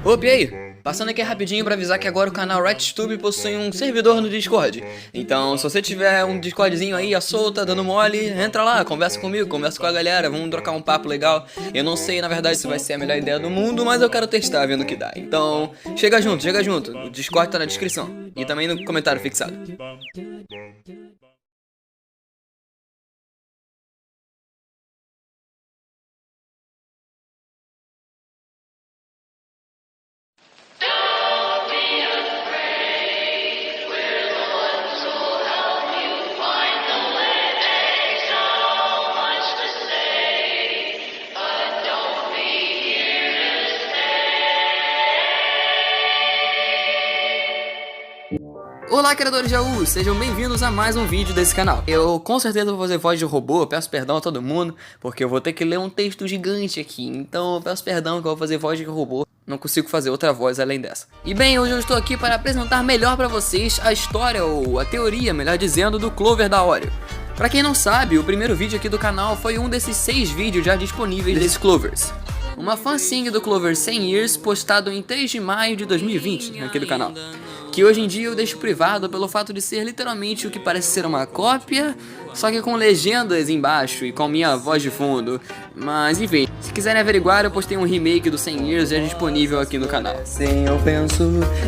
Opa, e aí? Passando aqui rapidinho pra avisar que agora o canal RightTube possui um servidor no Discord. Então, se você tiver um Discordzinho aí, à solta, dando mole, entra lá, conversa comigo, conversa com a galera, vamos trocar um papo legal. Eu não sei, na verdade, se vai ser a melhor ideia do mundo, mas eu quero testar, vendo o que dá. Então, chega junto, o Discord tá na descrição. E também no comentário fixado. Olá, criadores de AU, sejam bem-vindos a mais um vídeo desse canal. Eu com certeza vou fazer voz de robô, peço perdão a todo mundo, porque eu vou ter que ler um texto gigante aqui, então eu peço perdão que eu vou fazer voz de robô, não consigo fazer outra voz além dessa. E bem, hoje eu estou aqui para apresentar melhor pra vocês a história, ou a teoria, melhor dizendo, do Clover da Oreo. Pra quem não sabe, o primeiro vídeo aqui do canal foi um desses 6 vídeos já disponíveis desses Clovers. Uma fanzine do Clover 100 Years, postado em 3 de maio de 2020 aqui do canal. Que hoje em dia eu deixo privado pelo fato de ser literalmente o que parece ser uma cópia, só que com legendas embaixo e com minha voz de fundo. Mas enfim, se quiserem averiguar, eu postei um remake do 100 Years já disponível aqui no canal. Sim, eu penso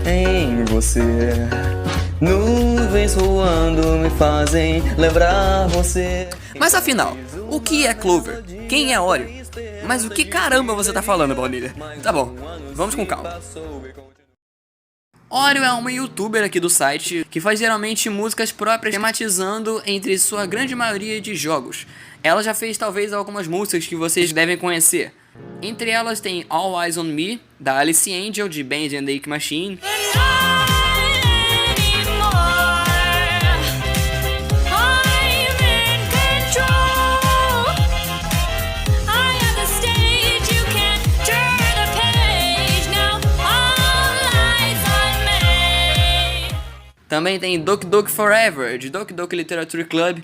em você. Nuvens voando me fazem lembrar você. Mas afinal, o que é Clover? Quem é Oreo? Mas o que caramba você tá falando, Baunilha? Tá bom, vamos com calma. Oreo é uma youtuber aqui do site que faz geralmente músicas próprias tematizando entre sua grande maioria de jogos. Ela já fez talvez algumas músicas que vocês devem conhecer. Entre elas tem All Eyes on Me, da Alice Angel, de Band and Ache Machine. Também tem Doki Doki Forever, de Doki Doki Literature Club.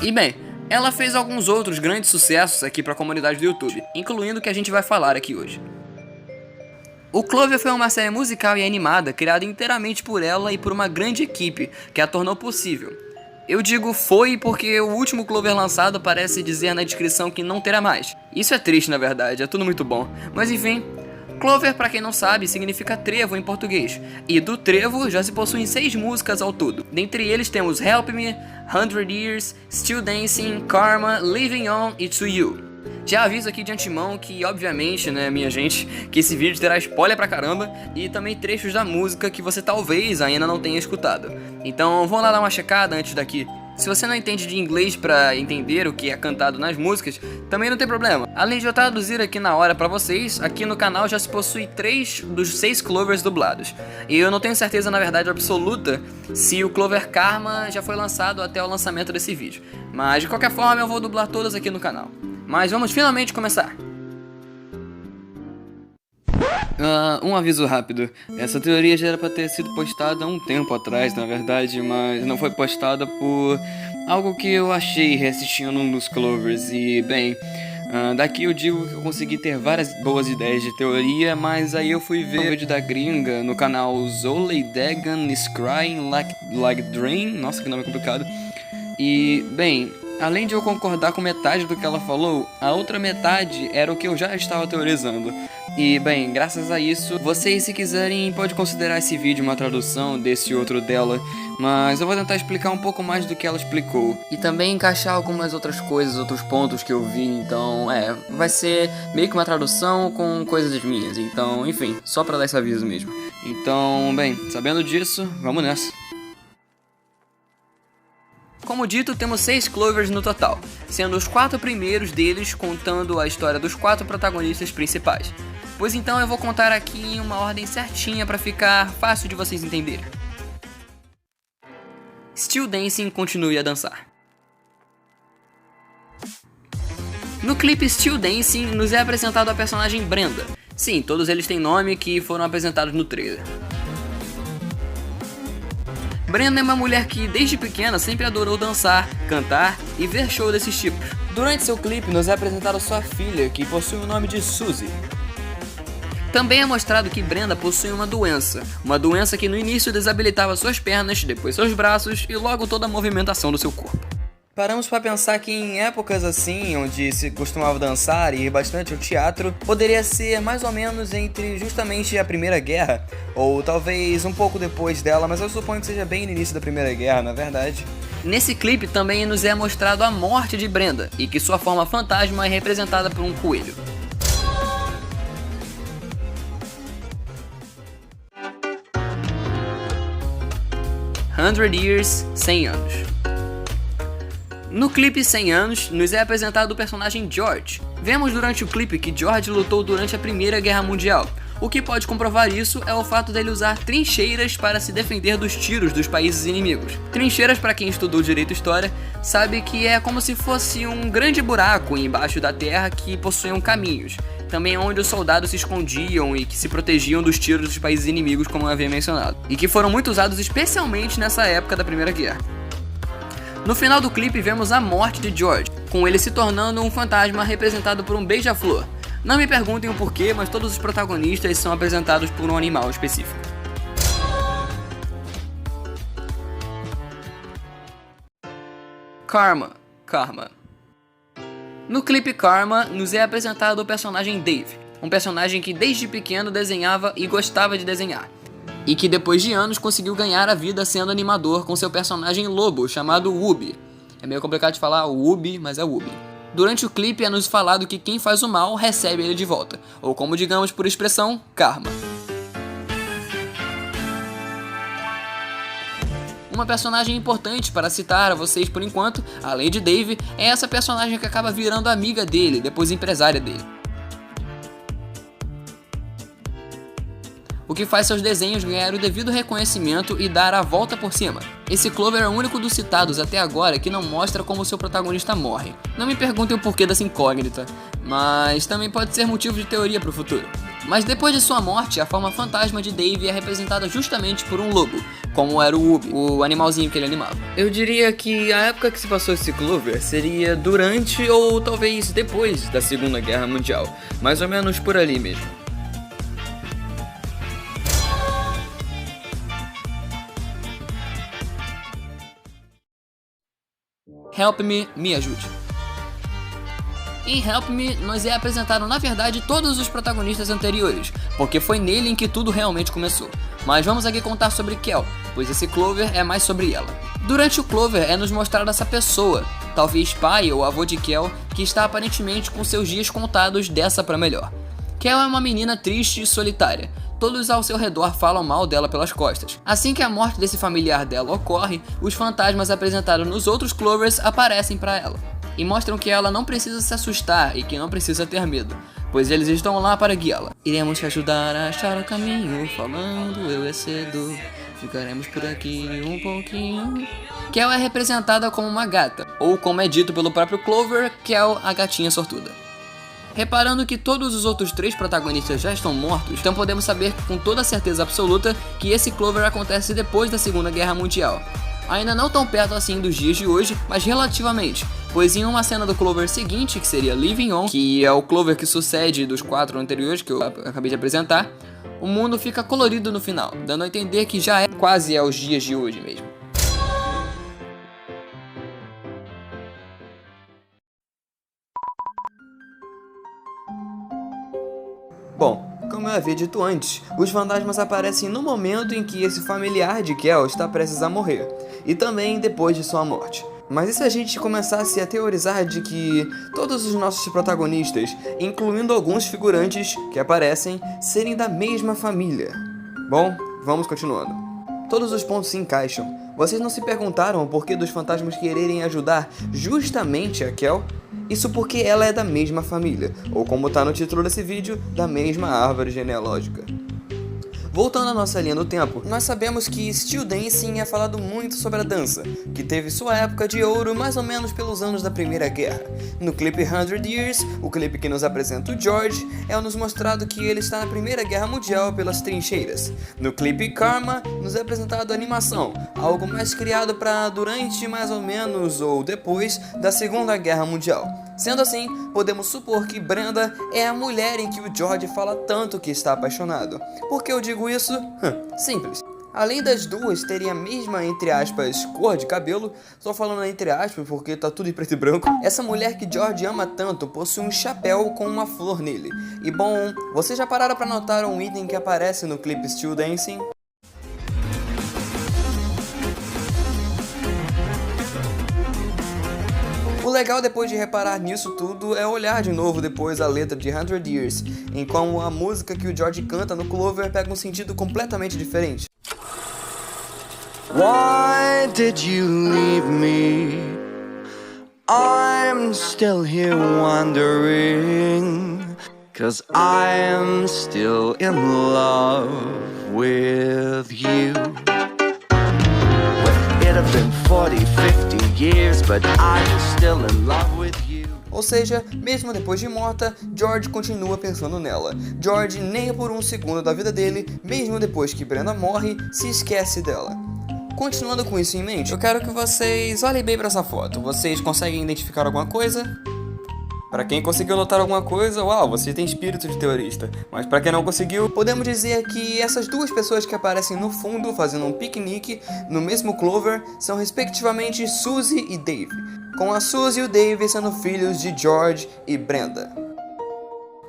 E bem, ela fez alguns outros grandes sucessos aqui para a comunidade do YouTube, incluindo o que a gente vai falar aqui hoje. O Clover foi uma série musical e animada criada inteiramente por ela e por uma grande equipe que a tornou possível. Eu digo foi porque o último Clover lançado parece dizer na descrição que não terá mais. Isso é triste, na verdade, é tudo muito bom. Mas enfim, Clover, pra quem não sabe, significa trevo em português. E do trevo já se possuem 6 músicas ao todo. Dentre eles temos Help Me, 100 Years, Still Dancing, Karma, Living On e To You. Já aviso aqui de antemão que, obviamente, né, minha gente, que esse vídeo terá spoiler pra caramba e também trechos da música que você talvez ainda não tenha escutado. Então vamos lá dar uma checada antes daqui. Se você não entende de inglês pra entender o que é cantado nas músicas, também não tem problema. Além de eu traduzir aqui na hora pra vocês, aqui no canal já se possui 3 dos 6 Clovers dublados. E eu não tenho certeza, na verdade absoluta, se o Clover Karma já foi lançado até o lançamento desse vídeo. Mas de qualquer forma eu vou dublar todas aqui no canal. Mas vamos finalmente começar. Um aviso rápido. Essa teoria já era pra ter sido postada há um tempo atrás, na verdade, mas não foi postada por algo que eu achei reassistindo um dos Clovers. E, bem, daqui eu digo que eu consegui ter várias boas ideias de teoria, mas aí eu fui ver o vídeo da gringa no canal Zoley Dagan is Crying Like Drain. Nossa, que nome complicado. E, bem, além de eu concordar com metade do que ela falou, a outra metade era o que eu já estava teorizando. E, bem, graças a isso, vocês, se quiserem, podem considerar esse vídeo uma tradução desse outro dela, mas eu vou tentar explicar um pouco mais do que ela explicou. E também encaixar algumas outras coisas, outros pontos que eu vi, então, vai ser meio que uma tradução com coisas minhas, então, enfim, só pra dar esse aviso mesmo. Então, bem, sabendo disso, vamos nessa. Como dito, temos 6 Clovers no total, sendo os 4 primeiros deles contando a história dos 4 protagonistas principais. Pois então eu vou contar aqui em uma ordem certinha para ficar fácil de vocês entenderem. Still Dancing, continue a dançar. No clipe Still Dancing nos é apresentado a personagem Brenda. Sim, todos eles têm nome que foram apresentados no trailer. Brenda é uma mulher que desde pequena sempre adorou dançar, cantar e ver show desses tipos. Durante seu clipe nos é apresentado sua filha, que possui o nome de Suzy. Também é mostrado que Brenda possui uma doença que no início desabilitava suas pernas, depois seus braços e logo toda a movimentação do seu corpo. Paramos para pensar que em épocas assim, onde se costumava dançar e ir bastante ao teatro, poderia ser mais ou menos entre justamente a Primeira Guerra, ou talvez um pouco depois dela, mas eu suponho que seja bem no início da Primeira Guerra, na verdade. Nesse clipe também nos é mostrado a morte de Brenda, e que sua forma fantasma é representada por um coelho. Years, 100 anos. No clipe 100 anos, nos é apresentado o personagem George. Vemos durante o clipe que George lutou durante a Primeira Guerra Mundial. O que pode comprovar isso é o fato dele usar trincheiras para se defender dos tiros dos países inimigos. Trincheiras, para quem estudou direito e história, sabe que é como se fosse um grande buraco embaixo da terra que possuíam caminhos. Também onde os soldados se escondiam e que se protegiam dos tiros dos países inimigos, como eu havia mencionado. E que foram muito usados especialmente nessa época da Primeira Guerra. No final do clipe vemos a morte de George, com ele se tornando um fantasma representado por um beija-flor. Não me perguntem o porquê, mas todos os protagonistas são apresentados por um animal específico. Karma. No clipe Karma, nos é apresentado o personagem Dave, um personagem que desde pequeno desenhava e gostava de desenhar, e que depois de anos conseguiu ganhar a vida sendo animador com seu personagem lobo, chamado Wooby. É meio complicado de falar Wooby, mas é Wooby. Durante o clipe é nos falado que quem faz o mal recebe ele de volta, ou como digamos por expressão, karma. Uma personagem importante para citar a vocês por enquanto, além de Dave, é essa personagem que acaba virando amiga dele, depois empresária dele. O que faz seus desenhos ganhar o devido reconhecimento e dar a volta por cima. Esse Clover é o único dos citados até agora que não mostra como seu protagonista morre. Não me perguntem o porquê dessa incógnita, mas também pode ser motivo de teoria para o futuro. Mas depois de sua morte, a forma fantasma de Dave é representada justamente por um lobo, como era o Wooby, o animalzinho que ele animava. Eu diria que a época que se passou esse Clover seria durante ou talvez depois da Segunda Guerra Mundial, mais ou menos por ali mesmo. Help Me, me ajude. Em Help Me, nos é apresentado na verdade todos os protagonistas anteriores, porque foi nele em que tudo realmente começou. Mas vamos aqui contar sobre Kel, pois esse Clover é mais sobre ela. Durante o Clover é nos mostrado essa pessoa, talvez pai ou avô de Kel, que está aparentemente com seus dias contados dessa pra melhor. Kel é uma menina triste e solitária. Todos ao seu redor falam mal dela pelas costas. Assim que a morte desse familiar dela ocorre, os fantasmas apresentados nos outros Clovers aparecem para ela e mostram que ela não precisa se assustar e que não precisa ter medo, pois eles estão lá para guiá-la. Iremos te ajudar a achar o caminho, falando eu é cedo, ficaremos por aqui um pouquinho. Kel é representada como uma gata, ou como é dito pelo próprio Clover, Kel, a gatinha sortuda. Reparando que todos os outros três protagonistas já estão mortos, então podemos saber com toda certeza absoluta que esse Clover acontece depois da Segunda Guerra Mundial. Ainda não tão perto assim dos dias de hoje, mas relativamente, pois em uma cena do Clover seguinte, que seria Living On, que é o Clover que sucede dos 4 anteriores que eu acabei de apresentar, o mundo fica colorido no final, dando a entender que já é quase aos dias de hoje mesmo. Bom, como eu havia dito antes, os fantasmas aparecem no momento em que esse familiar de Kel está prestes a morrer, e também depois de sua morte. Mas e se a gente começasse a teorizar de que todos os nossos protagonistas, incluindo alguns figurantes que aparecem, serem da mesma família? Bom, vamos continuando. Todos os pontos se encaixam. Vocês não se perguntaram o porquê dos fantasmas quererem ajudar justamente a Kel? Isso porque ela é da mesma família, ou como tá no título desse vídeo, da mesma árvore genealógica. Voltando à nossa linha do tempo, nós sabemos que Still Dancing é falado muito sobre a dança, que teve sua época de ouro mais ou menos pelos anos da Primeira Guerra. No clipe 100 Years, o clipe que nos apresenta o George, é-nos mostrado que ele está na Primeira Guerra Mundial pelas trincheiras. No clipe Karma, nos é apresentado a animação, algo mais criado para durante mais ou menos ou depois da Segunda Guerra Mundial. Sendo assim, podemos supor que Brenda é a mulher em que o George fala tanto que está apaixonado. Por que eu digo isso? Simples. Além das duas terem a mesma, entre aspas, cor de cabelo, estou falando entre aspas porque tá tudo em preto e branco, essa mulher que George ama tanto possui um chapéu com uma flor nele. E bom, vocês já pararam para notar um item que aparece no clipe Still Dancing? O legal depois de reparar nisso tudo é olhar de novo depois a letra de 100 Years, em como a música que o George canta no Clover pega um sentido completamente diferente. Why did you leave me? I'm still here wondering, 'cause I'm still in love with you. It have been 40, 50 years, but I'm still in love with you. Ou seja, mesmo depois de morta, George continua pensando nela. George nem por um segundo da vida dele, mesmo depois que Brenda morre, se esquece dela. Continuando com isso em mente, eu quero que vocês olhem bem para essa foto. Vocês conseguem identificar alguma coisa? Para quem conseguiu notar alguma coisa, uau, você tem espírito de teorista. Mas para quem não conseguiu, podemos dizer que essas duas pessoas que aparecem no fundo fazendo um piquenique no mesmo Clover são respectivamente Suzy e Dave, com a Suzy e o Dave sendo filhos de George e Brenda.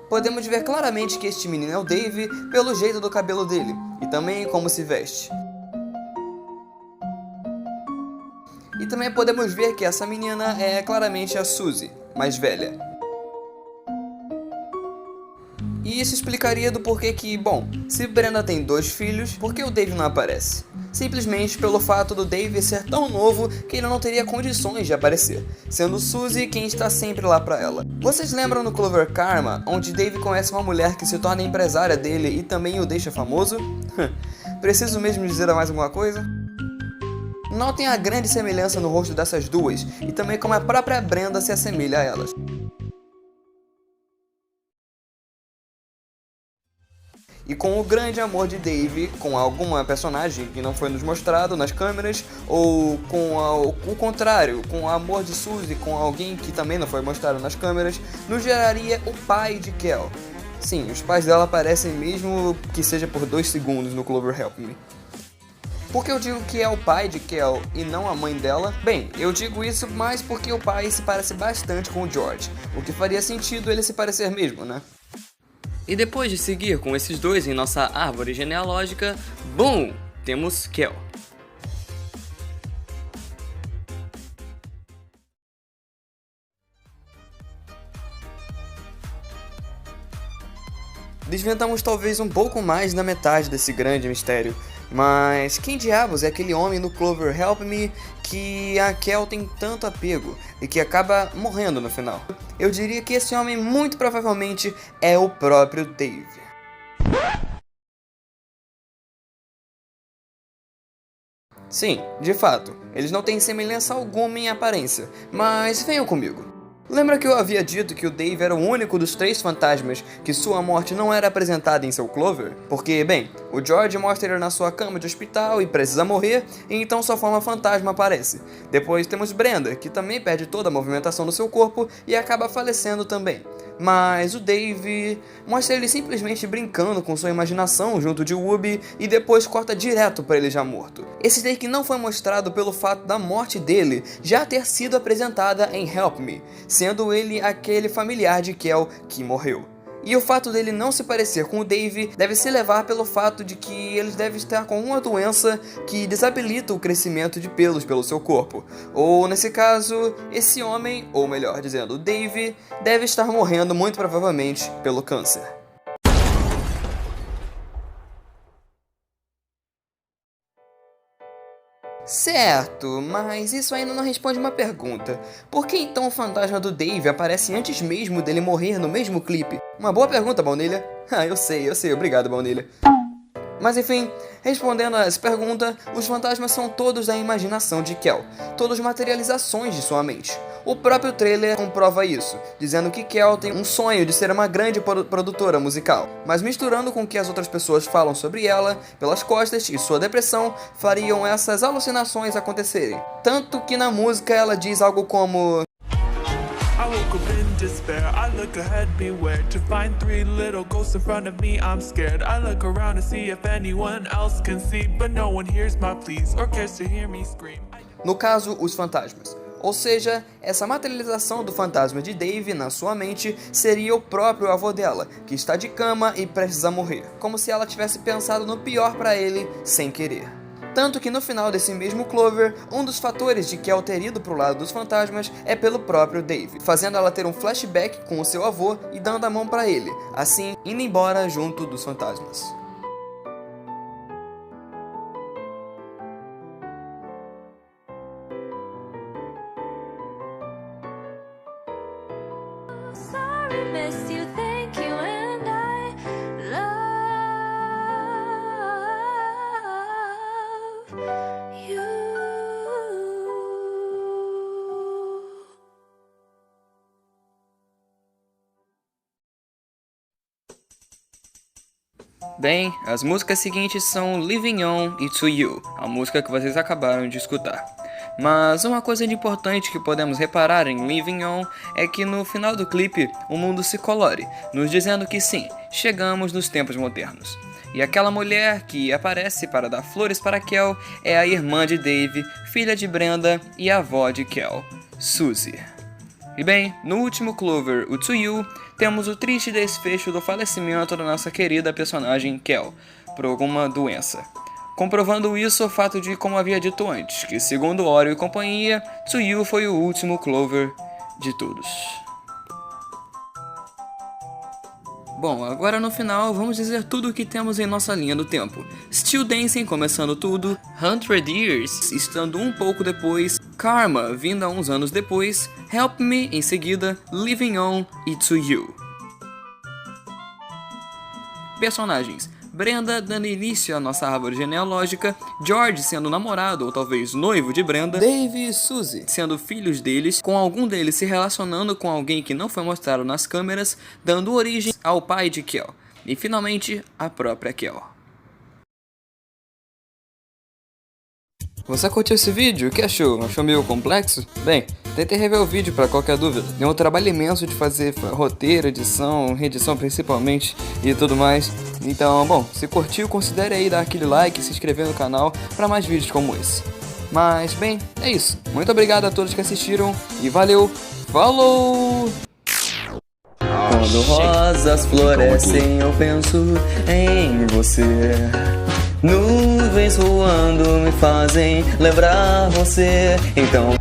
Podemos ver claramente que este menino é o Dave pelo jeito do cabelo dele e também como se veste. E também podemos ver que essa menina é claramente a Suzy, mais velha. E isso explicaria do porquê que, bom, se Brenda tem 2 filhos, por que o Dave não aparece? Simplesmente pelo fato do Dave ser tão novo que ele não teria condições de aparecer, sendo Suzy quem está sempre lá pra ela. Vocês lembram no Clover Karma, onde Dave conhece uma mulher que se torna empresária dele e também o deixa famoso? Preciso mesmo dizer mais alguma coisa? Notem a grande semelhança no rosto dessas duas e também como a própria Brenda se assemelha a elas. E com o grande amor de Dave com alguma personagem que não foi nos mostrado nas câmeras, ou com o contrário, com o amor de Suzy com alguém que também não foi mostrado nas câmeras, nos geraria o pai de Kel. Sim, os pais dela aparecem mesmo que seja por 2 segundos no Clover Help Me. Por que eu digo que é o pai de Kel e não a mãe dela? Bem, eu digo isso mais porque o pai se parece bastante com o George, o que faria sentido ele se parecer mesmo, né? E depois de seguir com esses dois em nossa árvore genealógica, BUM! Temos Kel. Desvendamos talvez um pouco mais da metade desse grande mistério, mas quem diabos é aquele homem no Clover Help Me que a Kel tem tanto apego e que acaba morrendo no final? Eu diria que esse homem muito provavelmente é o próprio Dave. Sim, de fato, eles não têm semelhança alguma em aparência, mas venham comigo. Lembra que eu havia dito que o Dave era o único dos 3 fantasmas que sua morte não era apresentada em seu Clover? Porque, bem, o George mostra ele na sua cama de hospital e precisa morrer, e então sua forma fantasma aparece. Depois temos Brenda, que também perde toda a movimentação do seu corpo e acaba falecendo também. Mas o Dave mostra ele simplesmente brincando com sua imaginação junto de Whoopi e depois corta direto para ele já morto. Esse take não foi mostrado pelo fato da morte dele já ter sido apresentada em Help Me, sendo ele aquele familiar de Kel que morreu. E o fato dele não se parecer com o Dave deve se levar pelo fato de que ele deve estar com uma doença que desabilita o crescimento de pelos pelo seu corpo. Ou, nesse caso, esse homem, ou melhor dizendo, o Dave, deve estar morrendo muito provavelmente pelo câncer. Certo, mas isso ainda não responde uma pergunta. Por que então o fantasma do Dave aparece antes mesmo dele morrer no mesmo clipe? Uma boa pergunta, Baunilha. Ah, eu sei, obrigado, Baunilha. Mas enfim, respondendo a essa pergunta, os fantasmas são todos da imaginação de Kel, todos materializações de sua mente. O próprio trailer comprova isso, dizendo que Kel tem um sonho de ser uma grande produtora musical, mas misturando com o que as outras pessoas falam sobre ela, pelas costas e sua depressão, fariam essas alucinações acontecerem. Tanto que na música ela diz algo como: I woke up in despair, I look ahead, beware to find three little ghosts in front of me, I'm scared. I look around to see if anyone else can see, but no one hears my pleas or cares to hear me scream. No caso, os fantasmas. Ou seja, essa materialização do fantasma de Dave na sua mente seria o próprio avô dela, que está de cama e prestes a morrer, como se ela tivesse pensado no pior para ele sem querer. Tanto que no final desse mesmo Clover, um dos fatores de Kel ter ido pro lado dos fantasmas é pelo próprio Dave, fazendo ela ter um flashback com o seu avô e dando a mão pra ele, assim indo embora junto dos fantasmas. Sorry, miss you, thank you, and I love you. Bem, as músicas seguintes são Living On e To You, a música que vocês acabaram de escutar. Mas uma coisa importante que podemos reparar em Living On é que no final do clipe o mundo se colore, nos dizendo que sim, chegamos nos tempos modernos. E aquela mulher que aparece para dar flores para Kel é a irmã de Dave, filha de Brenda e avó de Kel, Suzy. E bem, no último Clover, o To You, temos o triste desfecho do falecimento da nossa querida personagem Kel, por alguma doença. Comprovando isso o fato de, como havia dito antes, que segundo Oreo e companhia, To You foi o último Clover de todos. Bom, agora no final vamos dizer tudo o que temos em nossa linha do tempo. Still Dancing começando tudo, 100 Years estando um pouco depois, Karma vindo a uns anos depois, Help Me em seguida, Living On e To You. Personagens: Brenda dando início à nossa árvore genealógica, George sendo namorado ou talvez noivo de Brenda, Dave e Suzy sendo filhos deles, com algum deles se relacionando com alguém que não foi mostrado nas câmeras, dando origem ao pai de Kel, e finalmente a própria Kel. Você curtiu esse vídeo? O que achou? Achou meio complexo? Bem, tentei rever o vídeo para qualquer dúvida. Deu um trabalho imenso de fazer roteiro, edição, reedição principalmente e tudo mais. Então, bom, se curtiu, considere aí dar aquele like e se inscrever no canal para mais vídeos como esse. Mas, bem, é isso. Muito obrigado a todos que assistiram e valeu, falou! Quando rosas florescem eu penso em você. Nuvens voando me fazem lembrar você. Então